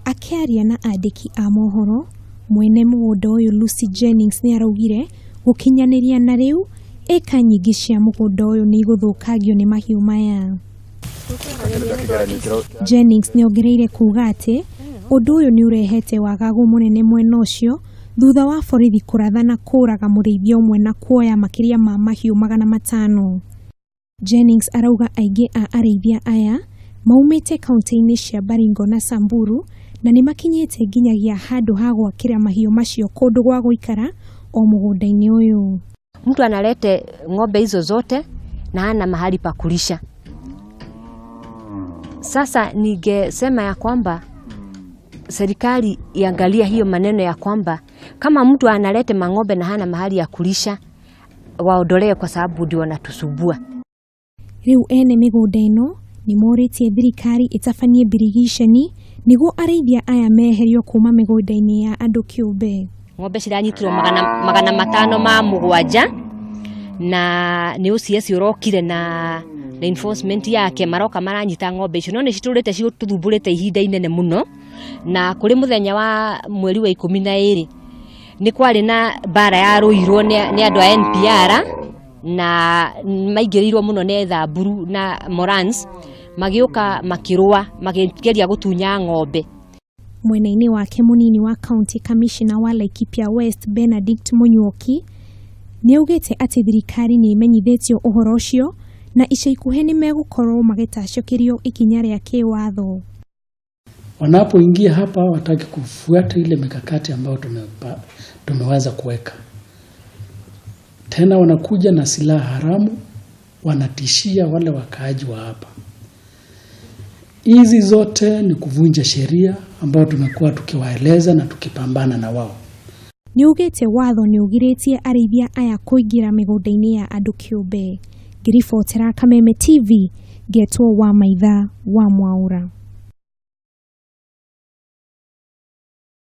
Akiaria na andiki a mohoro, mwene mũgũnda ũyũ Lucy Jennings nĩ araugire gũkinyaniria na rĩu eka nyingĩ cia mũgũnda ũyũ nĩ igũthũkagio nĩ mahiũ maya. Jennings nĩ ongereire kuuga atĩ ũndũ ũyũ nĩ ũrehete wagagu mũnene mwena ũcio thutha wa borithi kũrathana kũraga mũrĩithia ũmwe na kuoya makĩria ma mahiũ 500. Jennings arauga aingĩ a arĩithia aya maumĩte kaunti-inĩ cia Baringo na Samburu na nĩ makinyĩte nginyagia handũ ha gwakĩra mahiũ macio kũndũ gwa gũikara o mũgũnda-inĩ ũyũ. Mtu analete ng'ombe hizo zote na hana mahali pa kulisha. Sasa ningesema ya kwamba serikali iangalia hiyo maneno ya kwamba kama mtu analete mang'ombe na hana mahali ya kulisha waondolee kwa sababu ndio wanatusubua. Rĩu ene mĩgũnda ĩno nĩ morĩtie thirikari ĩtabanie birigiceni nĩguo arĩithia aya meherio kuma mĩgũnda-inĩ ya andũ kĩũmbe. Ng'ombe ciranyitirwo 507 na nĩ OCS ũrokire na enforcement yake maroka maranyita ng'ombe icio no nĩ citũrĩte cituthumbũrĩte ihinda inene mũno na kũrĩ mũthenya wa mweri wa 12 nĩ kwarĩ na bara ya rũirwo nĩ andũ a NPR na maingĩrĩirwo mũno nĩ Thamburu na Morans magĩũka makĩrũa magĩgeria gũtunya ng'ombe. Mwena-inĩ wake mũnini wa county commissioner wa Laikipia West Benedict Munyuoki nĩ augĩte atĩ thirikari nĩ imenyithĩtio ũhoro ũcio na ica ikuhĩ nĩ megũkorwo magĩtacũkĩrio ikinya rĩa kĩwatho. Wanapoingia hapa wataki kufuata ile mikakati ambayo tumeweza kuweka. Tena wanakuja na silaha haramu, wanatishia wale wakaaji wa hapa. Hizi zote ni kuvunja sheria ambayo tumekuwa tukiwaeleza na tukipambana na wao. Niugĩte watho nĩ ũgirĩtie arĩithia aya kũingĩra mĩgũnda-inĩ ya andũ kĩũmbe. Ngiribotera Kameme TV, Getwo wa Maitha wa Mwaura.